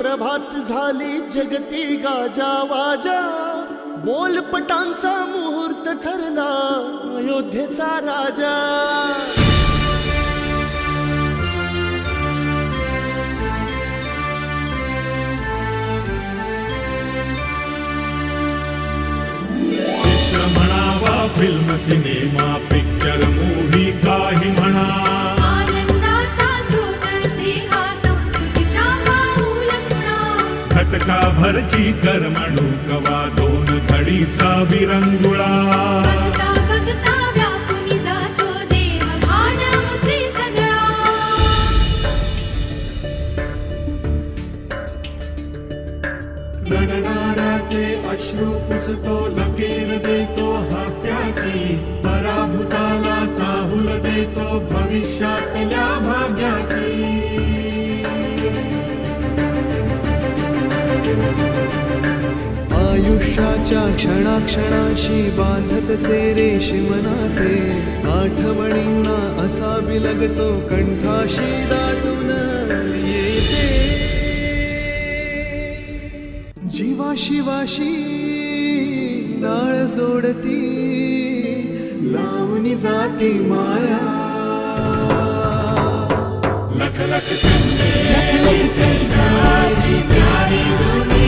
प्रभात झाली जगती गाजा वाजा, बोलपटांचा मुहूर्त ठरला अयोध्येचा राजा. म्हणावा फिल्म सिनेमा पिक्चर मूव्ही काही म्हणा, आनंदाचा स्रोत स्नेहा संस्कृतीच्या माऊल खुणा. खटका भरची करमणूक वा दोन घडीचा विरंगुळा. बघता बघता व्यापून जातो देह भान मुचे सगळा. रडणाऱ्याचे अश्रू पुसतो लकीर देतो हास्याची, पराभूताला चाहूल देतो भविष्यातल्या भाग्याची. आयुष्याच्या क्षणाक्षणाशी बांधत से रेशीम नाते, आठवणींना असा बिलगतो कंठाशी दाटून येते. जीवाशिवाशी नाळ जोडती लावणी जाती माया. लख लख चंदे, लख लख चंद्राची प्यारी दुनिया.